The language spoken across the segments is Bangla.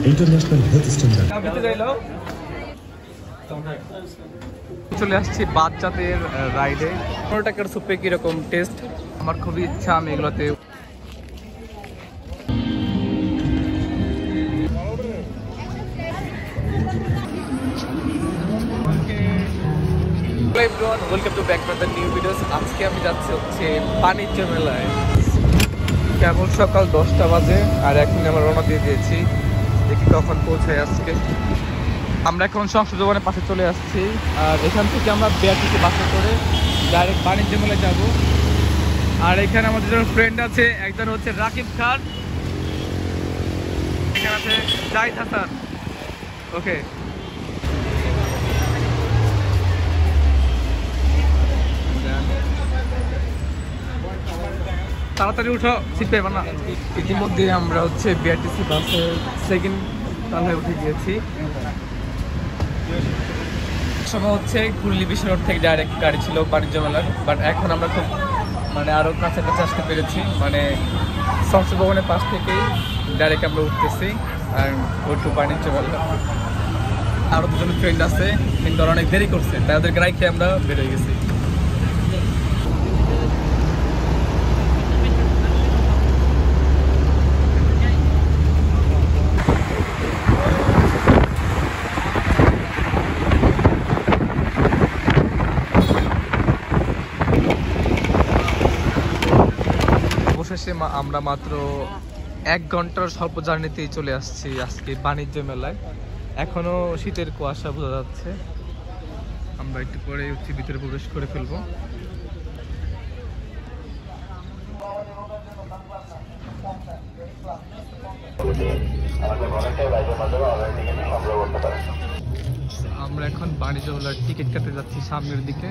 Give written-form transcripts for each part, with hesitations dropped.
International health standard. চলে আসছি বাচ্চাদের রাইডে। 15 টাকার সুপে কিরকম টেস্ট, আমার খুবই ইচ্ছা আমি এগুলোতে। Welcome to back to the new videos. আজকে আমি যাচ্ছি হচ্ছে বাণিজ্য মেলায়। কেবল সকাল 10টা বাজে আর এখন আমরা রওনা দিয়ে দিয়েছি, দেখি কখন পৌঁছায় আজকে। আমরা এখন সংসদ ভবনের পাশে চলে আসছি আর এখান থেকে আমরা বিআরটিসি বাসে করে ডাইরেক্ট বাণিজ্য মেলায় যাব। আর এখানে আমাদের দুজন ফ্রেন্ড আছে, একজন হচ্ছে রাকিব খান, এখানে আছে জাহিদ হাসান। ওকে, তাড়াতাড়ি উঠো, সিট পেয়ে না। ইতিমধ্যে আমরা হচ্ছে বিআরটিসি বাসের সেকেন্ড তলায় উঠে গিয়েছি। সময় হচ্ছে কুড়লি বিশ্ব রোড থেকে ডাইরেক্ট গাড়ি ছিল বাণিজ্য মেলার, বাট এখন আমরা খুব আরও কাছাকাছি আসতে পেরেছি, সংসদ ভবনের পাশ থেকেই ডাইরেক্ট আমরা উঠতেছি আর ওই টু বাণিজ্য মেলা। আরও দুজন ফ্রেন্ড আছে কিন্তু ওরা অনেক দেরি করছে, তাই ওদের গাড়ি খেয়ে আমরা বেরোয় গেছি। অবশেষে আমরা মাত্র 1 ঘন্টার স্বল্প জার্নিতেই চলে আসছি আজকে বাণিজ্য মেলায়। এখনো শীতের কুয়াশা বোঝা যাচ্ছে, আমরা একটু পরে হচ্ছে ভিতরে প্রবেশ করে ফেলবো। আমরা এখন বাণিজ্য মেলার টিকিট কাটতে যাচ্ছি সামনের দিকে।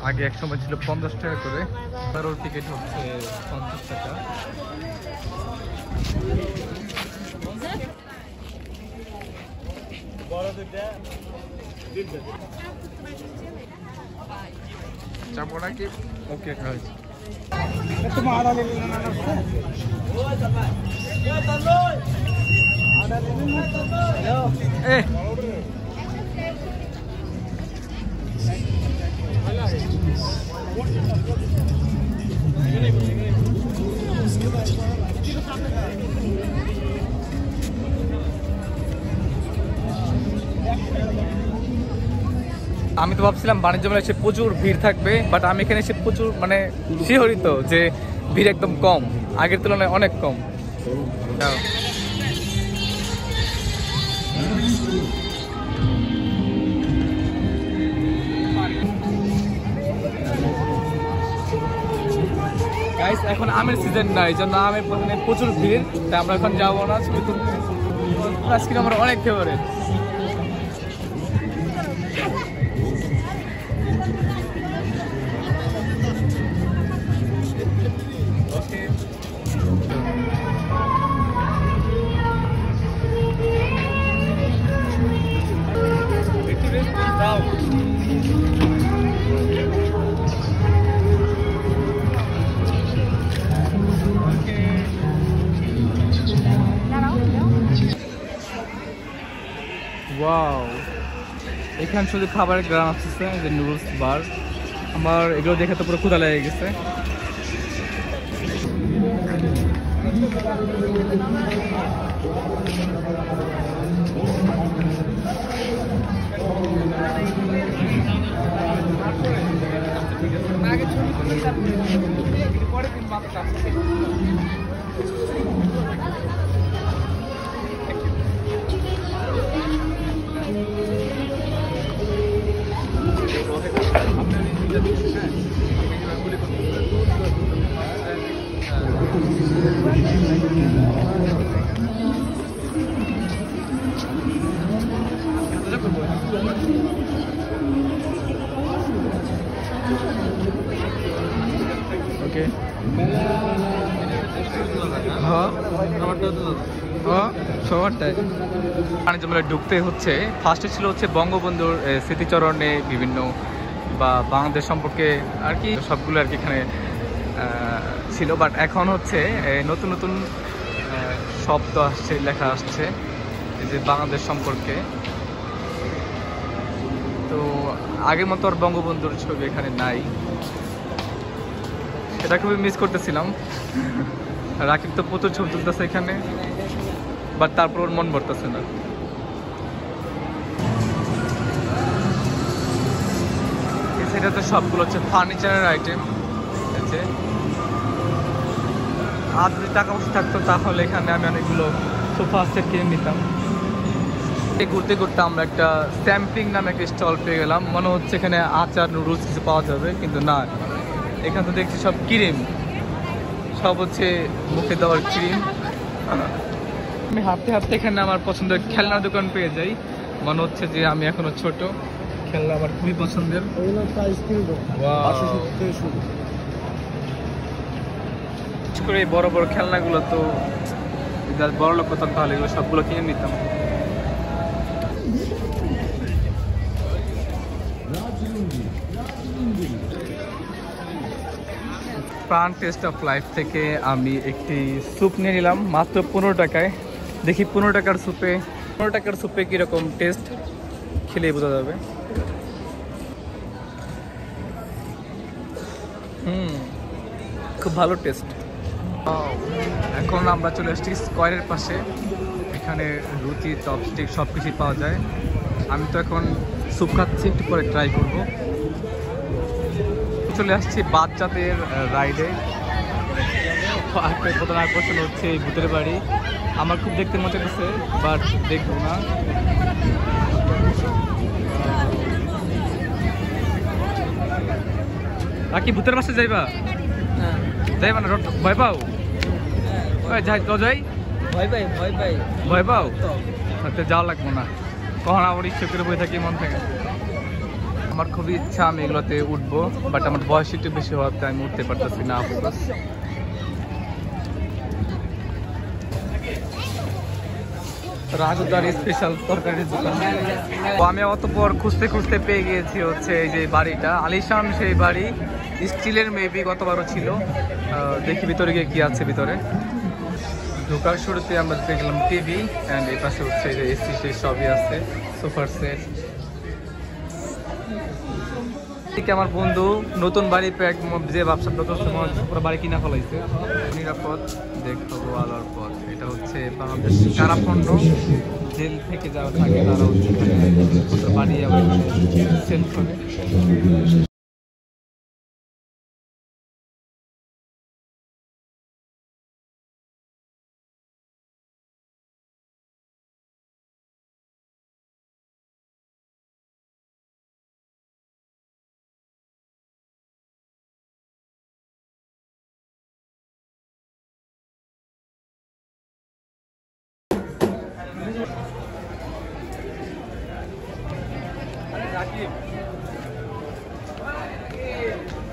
আগে এক সময় ছিল 50 টাকা করে, তারও টিকিট হচ্ছে 50 টাকা। যাবো নাকি? ওকে, আমি তো ভাবছিলাম বাণিজ্য মেলায় এসে প্রচুর ভিড় থাকবে, বাট আমি এখানে এসে প্রচুর শিহরিত যে ভিড় একদম কম, আগের তুলনায় অনেক কম। গাইস, এখন আমের সিজন না, এই জন্য আমের প্রচুর ভিড়, তাই আমরা এখন যাবো না। আজকে আমার অনেক ফেভারিট। ওয়াও, এখানে শুধু খাবারের গ্রাম আসতেছে, যে নুডলস বার। আমার এগুলো দেখে তো পুরো ক্ষুধা লেগে গেছে। ওকে, সবারটাই বাণিজ্য মেলায় ঢুকতে হচ্ছে। ফার্স্টে ছিল হচ্ছে বঙ্গবন্ধুর স্মৃতিচরণে বিভিন্ন বা বাংলাদেশ সম্পর্কে আর কি সবগুলো আর কি এখানে ছিল, বাট এখন হচ্ছে নতুন নতুন শব্দ আসছে, লেখা আসছে। এই যে বাংলাদেশ সম্পর্কে। তো আগের মতো আর বঙ্গবন্ধুর ছবি এখানে নাই, সেটা খুবই মিস করতেছিলাম। রাকিব তো প্রচুর ছবি তুলতেছে এখানে, বাট তারপর ওর মন ভরতেছে না। সেটাতে সবগুলো হচ্ছে ফার্নিচারের আইটেম। আর যদি টাকা পয়সা থাকতো তাহলে এখানে আমি অনেকগুলো সোফা সেট কিনে নিতাম। ঘুরতে ঘুরতে আমরা একটা স্ট্যাম্পিং নামে একটা স্টল পেয়ে গেলাম। মনে হচ্ছে এখানে আচার নুডলস কিছু পাওয়া যাবে, কিন্তু না, এখানে তো দেখছি সব ক্রিম, সব হচ্ছে মুখে দেওয়ার ক্রিম। আমি হাঁটতে হাঁটতে এখানে আমার পছন্দের খেলনার দোকান পেয়ে যাই। মনে হচ্ছে যে আমি এখনো ছোট, খেলনা আমার খুবই পছন্দের। করে বড় বড় খেলনাগুলো তো বড় লোক করতাম, তাহলে এগুলো সবগুলো কিনে নিতাম। প্রাণ টেস্ট অফ লাইফ থেকে আমি একটি স্যুপ নিয়ে নিলাম মাত্র 15 টাকায়। দেখি 15 টাকার স্যুপে কীরকম টেস্ট, খেলেই বোঝা যাবে। খুব ভালো টেস্ট। এখন আমরা চলে এসেছি স্কয়ারের পাশে। এখানে রুটি, চপস্টিক সব কিছুই পাওয়া যায়। আমি তো এখন স্যুপ খাচ্ছি, একটু পরে ট্রাই করব। চলে আসছি বাচ্চাদের রাইডে। প্রধান আকর্ষণ হচ্ছে এই ভূতের বাড়ি। আমার খুব দেখতে মজা করছে, বাট দেখবো না। আর কি ভূতের বাসে যাইবা? যাইবা না? ভয় পাও? যাই তো যাই। ভয় পাও? যাওয়া লাগবো না, কখন আমার ইচ্ছে করে বই থাকি মন থেকে। আমার খুবই ইচ্ছা আমি এগুলোতে উঠবো, বাট আমার বয়স একটু বেশি হওয়াতে আমি উঠতে পারতেছি না। রাজুদার স্পেশাল তরকারির দোকান। আমি অতপর খুঁজতে খুঁজতে পেয়ে গিয়েছি হচ্ছে এই যে বাড়িটা, আলিশান সেই বাড়ি, স্টিলের মেবি গতবারও ছিল। দেখি ভিতরে গিয়ে কি আছে ভিতরে। ঢোকার শুরুতে আমরা দেখলাম টিভি, অ্যান্ড এই পাশে হচ্ছে যে এসি, সেই সবই আছে, সোফার সেট। আমার বন্ধু নতুন বাড়ি যে ব্যবসা পুরো বাড়ি কিনা ফেলাইছে। নিরাপদ দেখাবো আলোর পথ। এটা হচ্ছে বাংলাদেশ কারাখণ্ড, জেল থেকে যারা থাকে তারা হচ্ছে বাড়ি আবার সেল করে।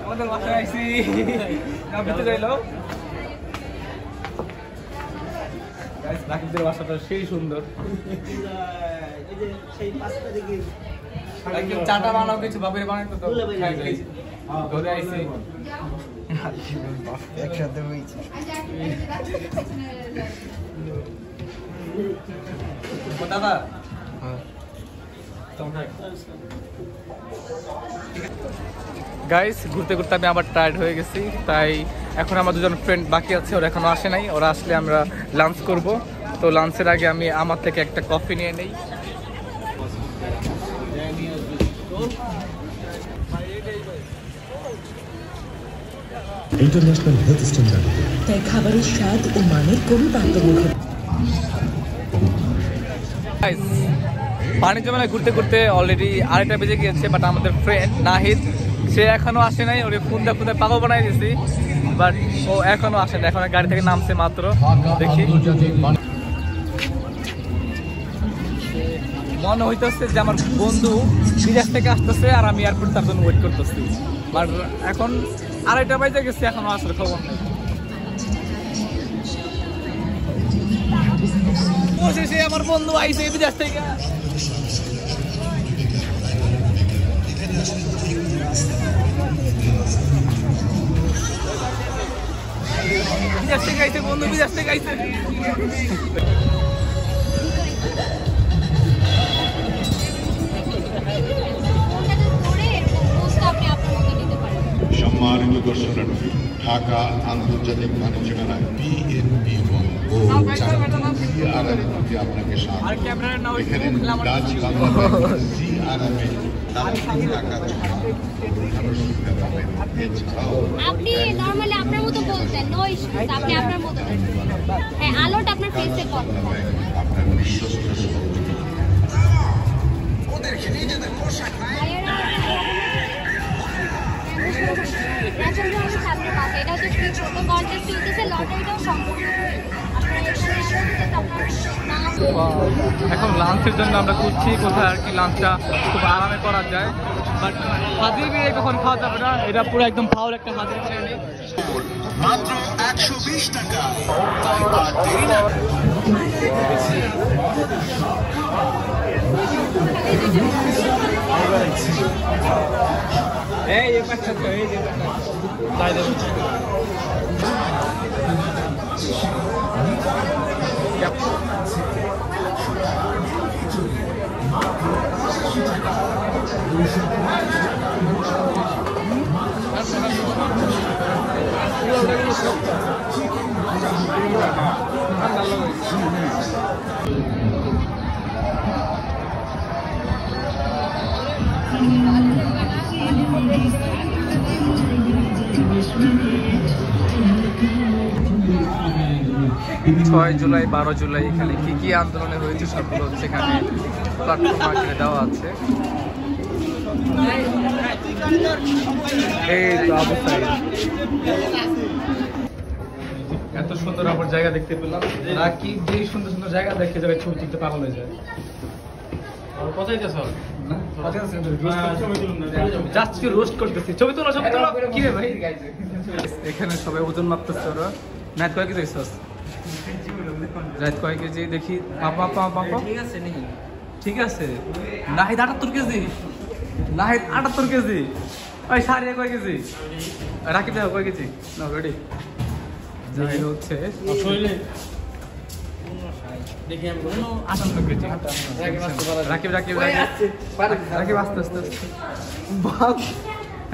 আমাদের বাসায় আইছি, রাকিবদের বাসাটা সেই সুন্দর। চাটা বানাও, কিছু বাপের বানাইতো তো ঘরে আইছি একসাথে হয়েছে। দাদা গাইস, ঘুরতে ঘুরতে আমি আবার টায়ার্ড হয়ে গেছি, তাই এখন আমার দুজন ফ্রেন্ড বাকি আছে, ওরা এখনো আসে নাই। ওরা আসলে আমরা লাঞ্চ করব। তো লাঞ্চের আগে আমি আমার থেকে একটা কফি নিয়ে নেই। ইন্টারন্যাশনাল হেলথ স্ট্যান্ডার্ড, তাই খাবারের স্বাদ ও মানের কোনো তারতম্য নেই। বাণিজ্য মেলায় ঘুরতে ঘুরতে অলরেডি 2:30 বেজে গিয়েছে, বাট আমাদের ফ্রেন্ড নাহিদ সে এখনো আসে নাই। ওরে খুঁজতে খুঁজতে পাগল বানাই দিয়েছি, বাট ও এখনো আসে না। এখন গাড়ি থেকে নামছে মাত্র। দেখি, মনে হইতেছে যে আমার বন্ধু বিদেশ থেকে আসতেছে আর আমি এয়ারপোর্ট তার জন্য ওয়েট করতেছি, বাট এখন 2:30 বেজে গেছে, এখনো আসলে খবর নেই। আমার বন্ধু আইছে বিদেশ থেকে। বিদেশ থেকে আইছে বন্ধু, বিদেশ থেকে আইছে। ঢাকা আন্তর্জাতিক বাণিজ্য মেলায় BNB ও CRM আপনাকে স্বাগত। এখানে ডাচ বাংলা ব্যাংক CRM এ টাকা সুবিধা পাবেন। এছাড়াও আপনি নরমালি আপনার মতো বলতেন, নো ইস্যুস, আপনি আপনার মতো হ্যাঁ, আলোটা আপনার ফেসে পড়ে। আপনার বিশ্বস্ত সহযোগী ওদেরকে নিজেদের পোশাক নাই। এটা হচ্ছে ছোট গল্পের চলতেছে, লটারিটাও সম্পূর্ণ এখন লাঞ্চের জন্য আমরা খুঁজছি কোথায় আর কি লাঞ্চটা খুব আরামে করা যায়, বাট হাজির বিরিয়ানি কখন খাওয়া যাবে না, এটা পুরো একদম ফাউল একটা হাজির বিরিয়ানি। মাত্র 120 টাকা। এই পাঁচটা এই যে তাই দেব। ছয় জুলাই 12 জুলাই এখানে কি কি আন্দোলনে হয়েছে সবগুলো হচ্ছে এখানে প্ল্যাটফর্ম আকারে দেওয়া আছে। এই তো অবস্থায় এত সুন্দর আবার জায়গা দেখতে পেলাম, নাকি যে সুন্দর সুন্দর জায়গা দেখে যাবে ছবি তুলতে পাগল হয়ে যায়। কোথায় যাচ্ছ? যাচ্ছি রোস্ট করতেছি, ছবি তোলো ছবি তোলো। কি রে ভাই, এখানে সবাই ওজন মাপতেছে ওরা। নাইট কয় কেজি হইছস? রাত কয় কেজি দেখি? পাপা পাপা পাপা ঠিক আছে। Nahid 78 KG, Nahid 78 KG. ওই সারিয়া কয় কেজি? রাকিব দেখো কয় কেজি? না রেডি যাই হচ্ছে দেখি আমি 58 কেজি। রাকিব রাকিব রাকিব আস্তে আস্তে বাপ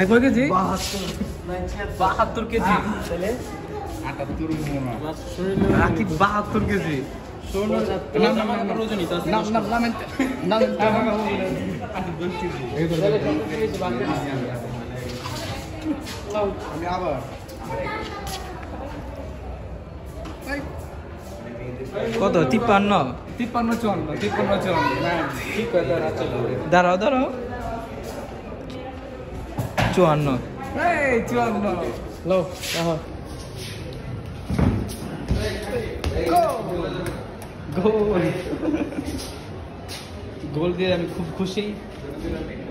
এই কয় কেজি? 72 কেজি। রাকিব 72 কেজি। কত? 53 দাঁড়াও দাঁড়াও 54 এই 54 লো গোল গোল দিয়ে আমি খুব খুশি।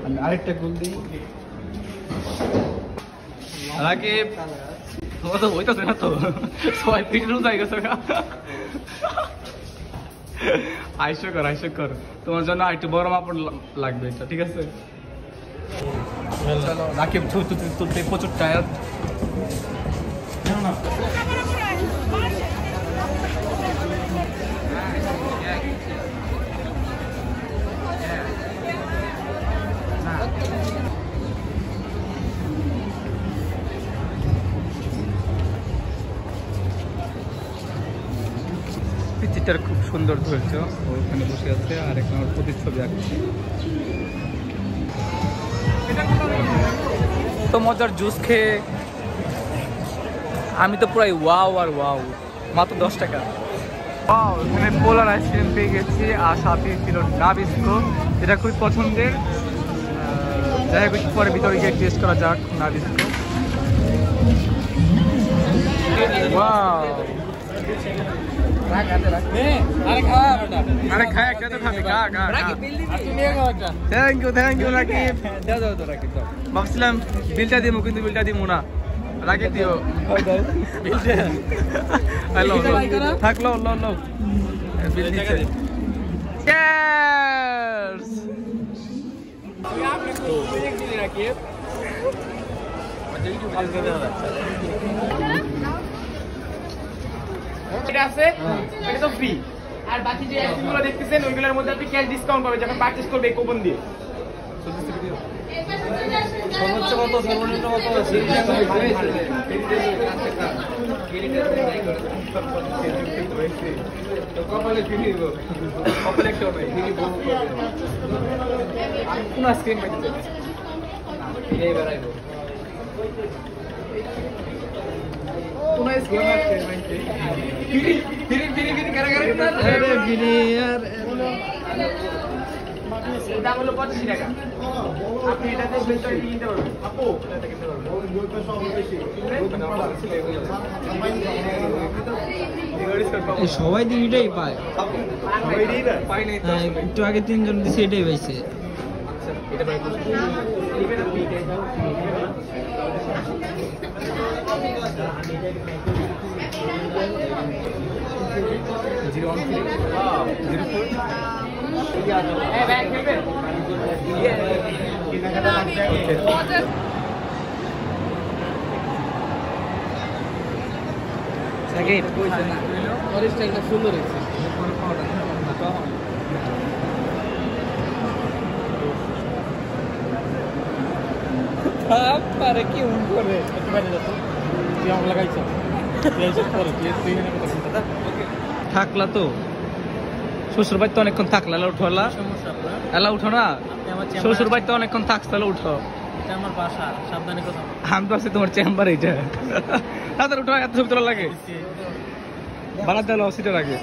আমি আরেকটা গোল দিই। রাকিব তোমার তো হইতেছে না তো, সবাই পিঠ রোজাই গেছে। আইসো কর তোমার জন্য একটু বড় মাপড় লাগবে এটা, ঠিক আছে? চলো রাকিব তুলতে প্রচুর টায়ার্ড। পিচিটার খুব সুন্দর ধৈর্য, ওখানে বসে আছে আর এখন আমার প্রতিচ্ছবি আঁকছে। তো মজার জুস খেয়ে আমি তো পুরাই ওয়াও আর ওয়াও। মাত্র 10 টাকা। ওয়াও, এখানে পোলার আইসক্রিম পেয়ে গেছি আর সাথে ছিল নাবিস্কো, যেটা খুবই পছন্দের। যাই হোক পরে ভিতরে গিয়ে টেস্ট করা যাক Nabisco. Wow thank you Rakib. ভাবছিলাম বিলটা দিব কিন্তু বিলটা দিব না, রাকিব দিও থাকলো বিল দিচ্ছে। এটা আছে, এটা তো ফ্রি। আর বাকি যে আইটেমগুলো দেখতেছেন ওইগুলোর মধ্যে আপনি ক্যাশ ডিসকাউন্ট পাবেন যখন পারচেজ করবে কুপন দিয়ে। সর্বোচ্চ কত সর্বনিম্ন কত আছে কপালে ফিরি কপালে কেউ নাই ফিরি কোন আইসক্রিম পাইতে এই বেড়াইব কোন আইসক্রিম পাইতে ফিরি ফিরি ফিরি ফিরি কারা কারা আরে ফিরি यार দাম হলো 25 টাকা আপনি এটা দেখবেন তো কিনতে পারবেন আপু এটা কিনতে পারবেন ওই তো সব বেশি এই সবাই দিন এটাই পায় পাই নাই তো একটু আগে 3 জন দিছে এটাই পাইছে আচ্ছা এটা ভাই লিখে দাও পিটে সুন্দর হয়েছে পারে কি করে থাকলা তো শ্বশুর বাড়িতে অনেকক্ষণ থাকলা উঠোলা এলা উঠো না শ্বশুর বাড়িতে অনেকক্ষণ থাকছ তাহলে উঠো আমার বাসা সাবধানে কথা আমি তো আছি তোমার চেম্বার এইটা তাদের উঠো এত ছবি তোলা লাগে বানাতে হলো সিটের আগে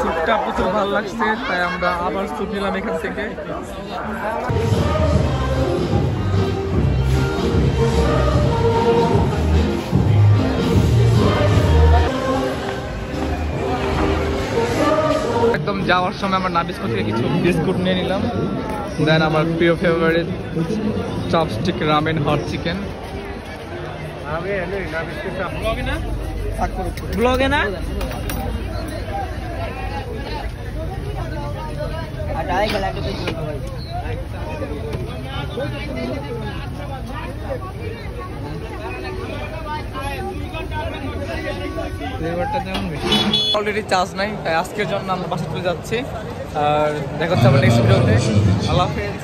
স্যুটটা প্রচুর ভালো লাগছে তাই আমরা আবার স্যুট নিলাম এখান থেকে একদম যাওয়ার সময় আমরা নাবিস্কো থেকে কিছু বিস্কুট নিয়ে নিলাম দেন আমার প্রিয় favourite chopstick ramen hot chicken ব্লগে না অলরেডি চার্জ নাই তাই আজকের জন্য আমরা বাসা চলে যাচ্ছি আর দেখা হচ্ছে আমার নেক্সট ভিডিওতে আল্লাহ হাফেজ